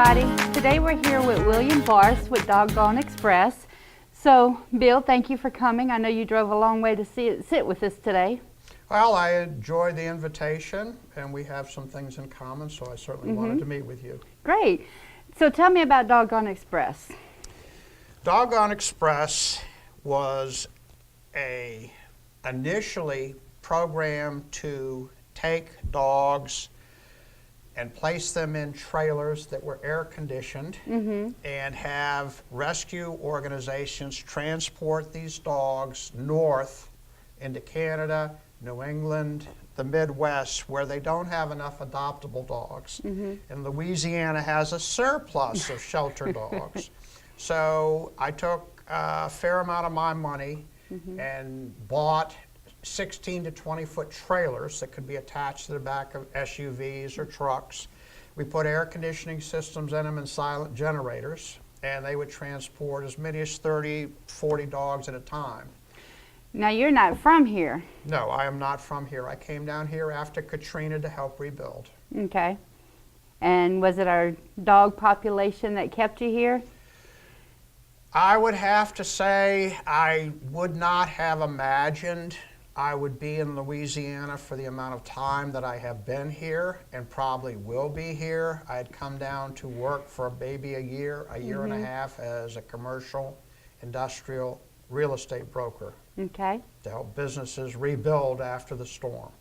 everybody. Today we're here with William Barse with Goggone Express. So, Bill, thank you for coming. I know you drove a long way to sit with us today. Well, I enjoyed the invitation, and we have some things in common, so I certainly wanted to meet with you. Great. So tell me about Goggone Express. Goggone Express was initially programmed to take dogs and place them in trailers that were air conditioned and have rescue organizations transport these dogs north into Canada, New England, the Midwest, where they don't have enough adoptable dogs. And Louisiana has a surplus of shelter dogs. So I took a fair amount of my money and bought 16 to 20 foot trailers that could be attached to the back of SUVs or trucks. We put air conditioning systems in them and silent generators, and they would transport as many as 30, 40 dogs at a time. Now, you're not from here. No, I am not from here. I came down here after Katrina to help rebuild. Okay. And was it our dog population that kept you here? I would have to say I would not have imagined I would be in Louisiana for the amount of time that I have been here and probably will be here. I had come down to work for maybe a year and a half as a commercial, industrial real estate broker to help businesses rebuild after the storm.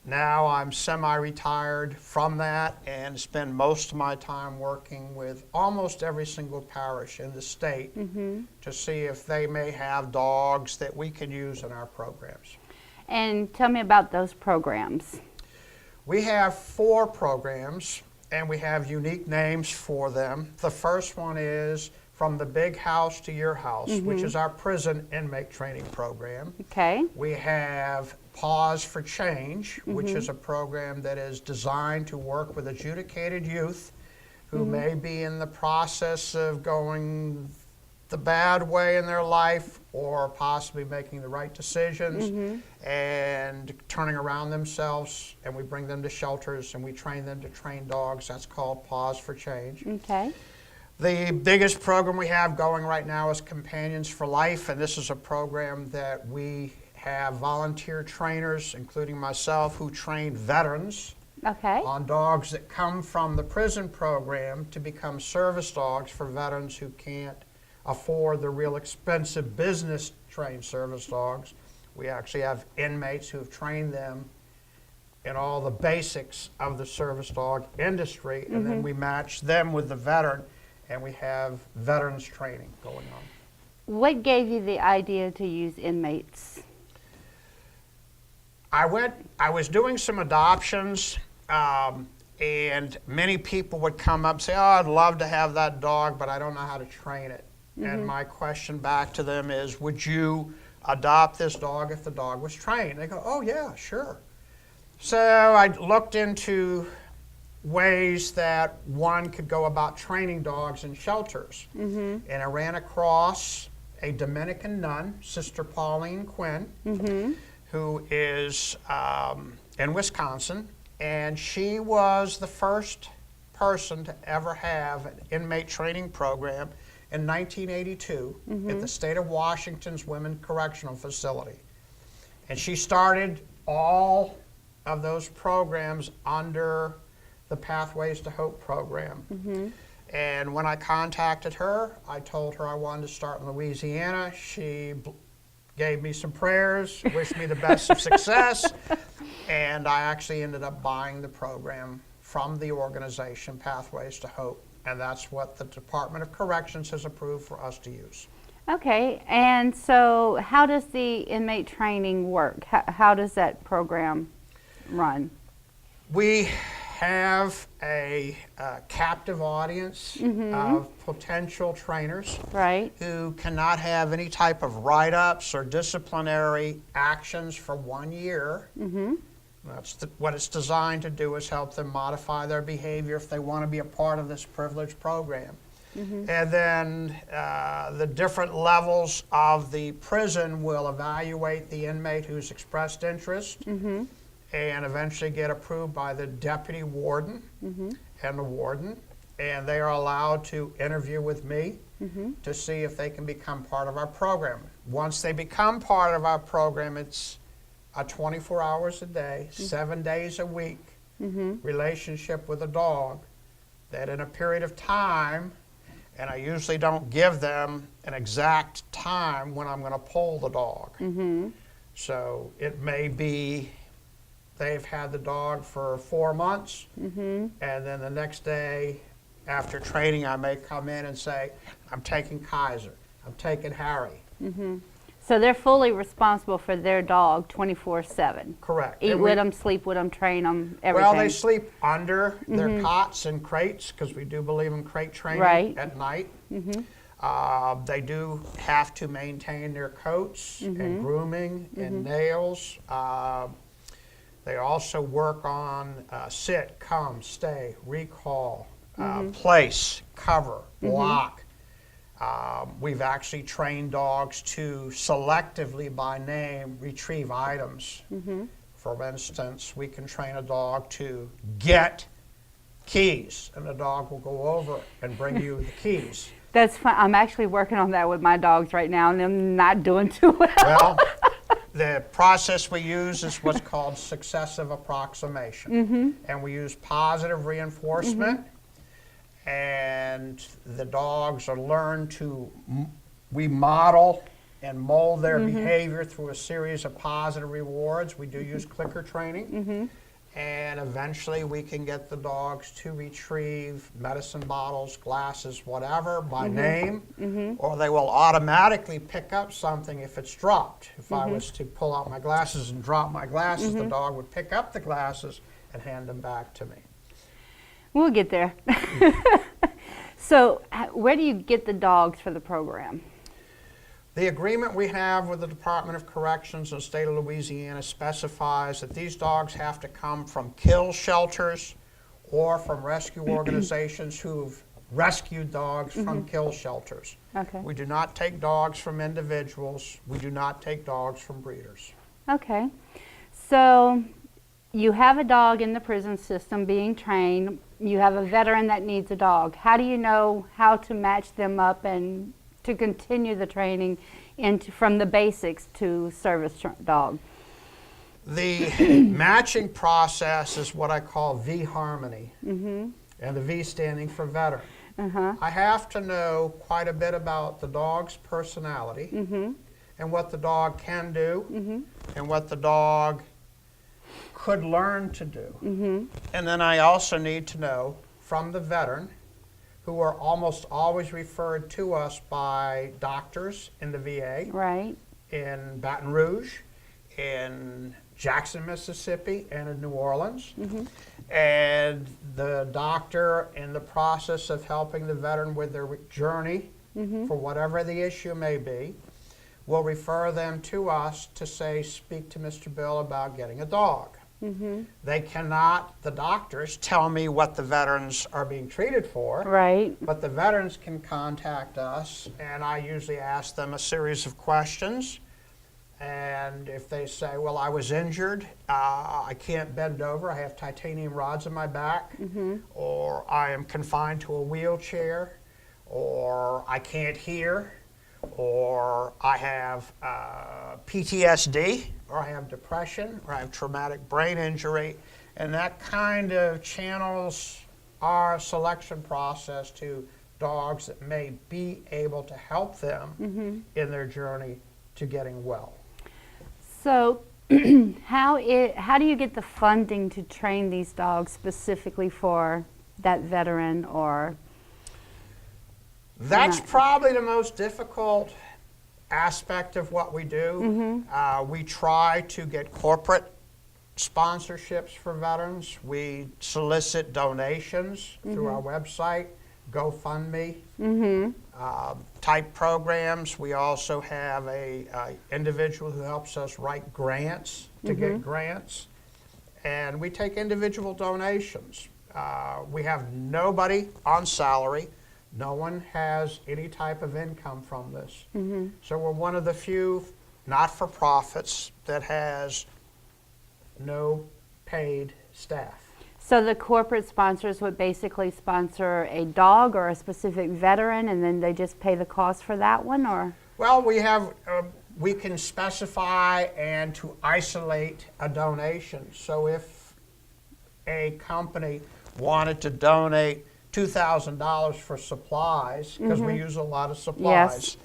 Now I'm semi-retired from that and spend most of my time working with almost every single parish in the state to see if they may have dogs that we can use in our programs. And tell me about those programs. We have 4 programs, and we have unique names for them. The first one is From the Big House to Your House, which is our prison inmate training program. Okay. We have Paws for Change, which is a program that is designed to work with adjudicated youth who may be in the process of going the bad way in their life or possibly making the right decisions and turning around themselves, and we bring them to shelters and we train them to train dogs. That's called Paws for Change. Okay. The biggest program we have going right now is Companions for Life, and this is a program that we have volunteer trainers, including myself, who train veterans on dogs that come from the prison program to become service dogs for veterans who can't afford the real expensive business-trained service dogs. We actually have inmates who have trained them in all the basics of the service dog industry, and then we match them with the veteran, and we have veterans training going on. What gave you the idea to use inmates? I was doing some adoptions, and many people would come up and say, oh, I'd love to have that dog, but I don't know how to train it. And my question back to them is, would you adopt this dog if the dog was trained? They go, oh yeah, sure. So I looked into ways that one could go about training dogs in shelters. And I ran across a Dominican nun, Sister Pauline Quinn, who is in Wisconsin, and she was the first person to ever have an inmate training program in 1982 at the state of Washington's Women's Correctional Facility. And she started all of those programs under the Pathways to Hope program. And when I contacted her, I told her I wanted to start in Louisiana. She gave me some prayers, wished me the best of success, and I actually ended up buying the program from the organization Pathways to Hope, and that's what the Department of Corrections has approved for us to use. Okay, and so how does the inmate training work? How does that program run? We have a captive audience of potential trainers who cannot have any type of write-ups or disciplinary actions for 1 year. That's what it's designed to do, is help them modify their behavior if they want to be a part of this privileged program. And then the different levels of the prison will evaluate the inmate who's expressed interest and eventually get approved by the deputy warden and the warden. and they are allowed to interview with me to see if they can become part of our program. Once they become part of our program, it's a 24 hours a day, 7 days a week relationship with a dog that in a period of time, and I usually don't give them an exact time when I'm going to pull the dog. So it may be they've had the dog for 4 months, and then the next day after training, I may come in and say, I'm taking Kaiser, I'm taking Harry. So they're fully responsible for their dog 24/7. Correct. Eat And with them, sleep with them, train them, everything. Well, they sleep under their cots and crates because we do believe in crate training at night. They do have to maintain their coats and grooming and nails. They also work on sit, come, stay, recall, place, cover, block. We've actually trained dogs to selectively by name retrieve items. For instance, we can train a dog to get keys, and the dog will go over and bring you the keys. That's fun. I'm actually working on that with my dogs right now, and I'm not doing too well. Well, the process we use is what's called successive approximation. And we use positive reinforcement, and the dogs are learned to, we model and mold their behavior through a series of positive rewards. We do use clicker training. And eventually we can get the dogs to retrieve medicine bottles, glasses, whatever, by name, or they will automatically pick up something if it's dropped. If I was to pull out my glasses and drop my glasses, the dog would pick up the glasses and hand them back to me. We'll get there. So where do you get the dogs for the program? The agreement we have with the Department of Corrections in the state of Louisiana specifies that these dogs have to come from kill shelters or from rescue organizations who've rescued dogs from kill shelters. Okay. We do not take dogs from individuals. We do not take dogs from breeders. Okay. So you have a dog in the prison system being trained. You have a veteran that needs a dog. How do you know how to match them up and to continue the training from the basics to service dog? The matching process is what I call V-Harmony, and the V standing for veteran. I have to know quite a bit about the dog's personality and what the dog can do and what the dog could learn to do. And then I also need to know from the veteran, who are almost always referred to us by doctors in the VA, Right. in Baton Rouge, in Jackson, Mississippi, and in New Orleans. And the doctor, in the process of helping the veteran with their journey, for whatever the issue may be, will refer them to us to say, speak to Mr. Bill about getting a dog. They cannot, the doctors, tell me what the veterans are being treated for. Right. But the veterans can contact us, and I usually ask them a series of questions. And if they say, well, I was injured, I can't bend over, I have titanium rods in my back, or I am confined to a wheelchair, or I can't hear, or I have PTSD, or I have depression, or I have traumatic brain injury, and that kind of channels our selection process to dogs that may be able to help them in their journey to getting well. So how do you get the funding to train these dogs specifically for that veteran or? That's probably the most difficult aspect of what we do. We try to get corporate sponsorships for veterans. We solicit donations through our website, GoFundMe type programs. We also have a individual who helps us write grants to get grants. And we take individual donations. We have nobody on salary. No one has any type of income from this. So we're one of the few not-for-profits that has no paid staff. So the corporate sponsors would basically sponsor a dog or a specific veteran, and then they just pay the cost for that one, or? Well, we can specify and to isolate a donation. So if a company wanted to donate $2,000 for supplies, because we use a lot of supplies,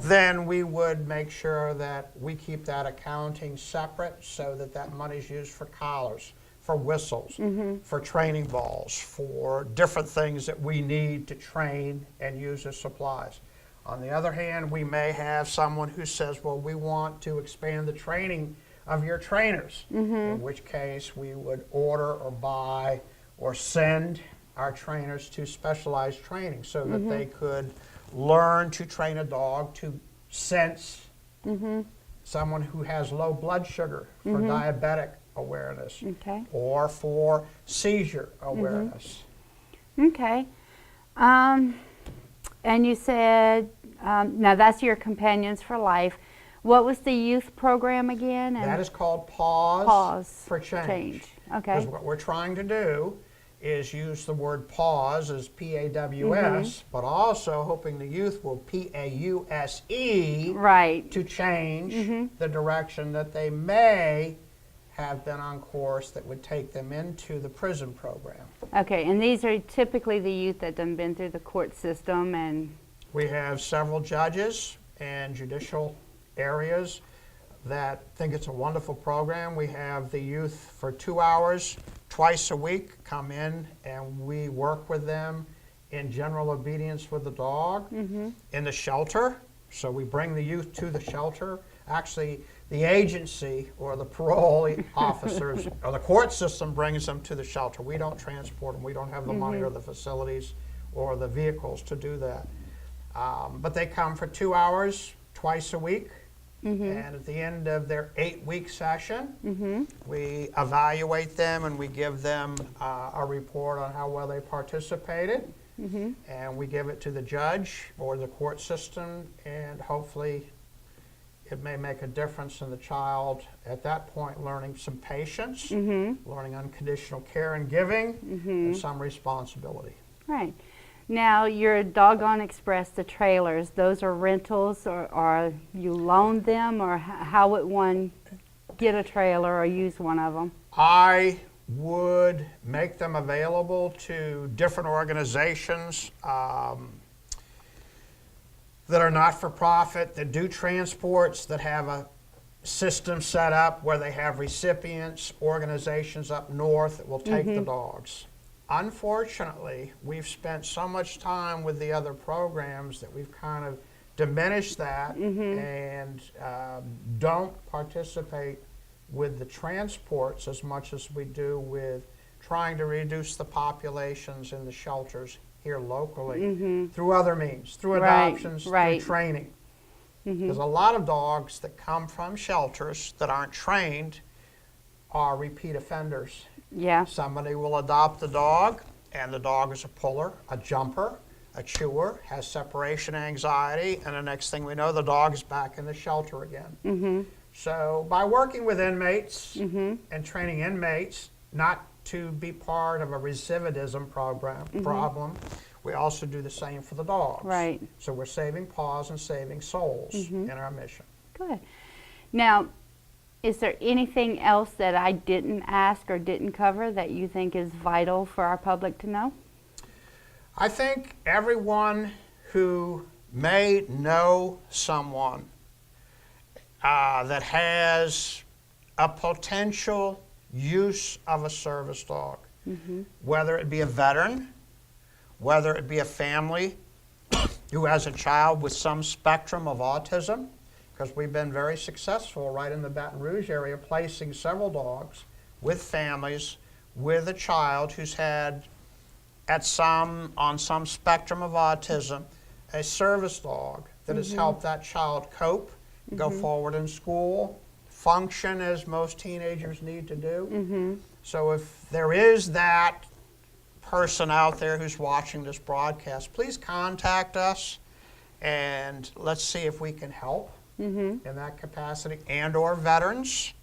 then we would make sure that we keep that accounting separate so that that money's used for collars, for whistles, for training balls, for different things that we need to train and use as supplies. On the other hand, we may have someone who says, well, we want to expand the training of your trainers, in which case we would order or buy or send our trainers to specialized training so that they could learn to train a dog to sense someone who has low blood sugar for diabetic awareness or for seizure awareness. Okay. And you said, now that's your Companions for Life. What was the youth program again? And that is called Paws, Paws for Change. Okay. Because what we're trying to do is use the word pause as P-A-W-S, but also hoping the youth will P-A-U-S-E Right. to change the direction that they may have been on course that would take them into the prison program. Okay, and these are typically the youth that have been through the court system and... We have several judges and judicial areas that think it's a wonderful program. We have the youth for 2 hours twice a week come in and we work with them in general obedience with the dog in the shelter. So we bring the youth to the shelter. Actually, the agency or the parole officers or the court system brings them to the shelter. We don't transport them. We don't have the money or the facilities or the vehicles to do that. But they come for 2 hours twice a week. And at the end of their 8-week session, we evaluate them and we give them a report on how well they participated. And we give it to the judge or the court system, and hopefully it may make a difference in the child at that point learning some patience, learning unconditional care and giving, and some responsibility. Right. Now, your Goggone Express, the trailers, those are rentals, or you loan them, or how would one get a trailer or use one of them? I would make them available to different organizations that are not-for-profit, that do transports, that have a system set up where they have recipients, organizations up north that will take the dogs. Unfortunately, we've spent so much time with the other programs that we've kind of diminished that and don't participate with the transports as much as we do with trying to reduce the populations in the shelters here locally through other means, through adoptions, through training. There's a lot of dogs that come from shelters that aren't trained are repeat offenders. Yeah. Somebody will adopt the dog, and the dog is a puller, a jumper, a chewer, has separation anxiety, and the next thing we know, the dog is back in the shelter again. So by working with inmates and training inmates not to be part of a recidivism problem, we also do the same for the dogs. Right. So we're saving paws and saving souls in our mission. Good. Now, is there anything else that I didn't ask or didn't cover that you think is vital for our public to know? I think everyone who may know someone that has a potential use of a service dog, whether it be a veteran, whether it be a family who has a child with some spectrum of autism, because we've been very successful right in the Baton Rouge area placing several dogs with families with a child who's had on some spectrum of autism a service dog that has helped that child cope, go forward in school, function as most teenagers need to do. So if there is that person out there who's watching this broadcast, please contact us and let's see if we can help in that capacity, and or veterans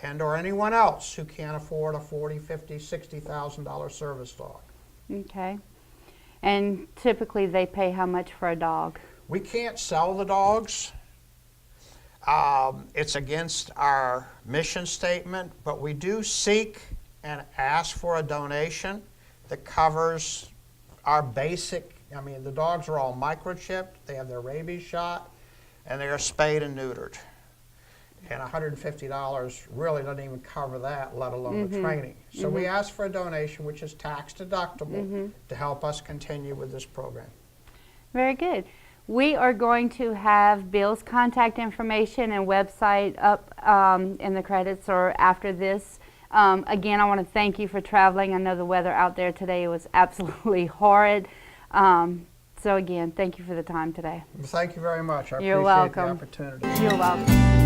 and or anyone else who can't afford a $40,000, $50,000, $60,000 service dog. Okay. And typically they pay how much for a dog? We can't sell the dogs. It's against our mission statement, but we do seek and ask for a donation that covers our basic, I mean, the dogs are all microchipped, they have their rabies shot, and they are spayed and neutered. And $150 really doesn't even cover that, let alone the training. So we ask for a donation, which is tax deductible, to help us continue with this program. Very good. We are going to have Bill's contact information and website up in the credits or after this. Again, I want to thank you for traveling. I know the weather out there today was absolutely horrid. So again, thank you for the time today. Well, thank you very much. I You're appreciate welcome. the opportunity. You're welcome.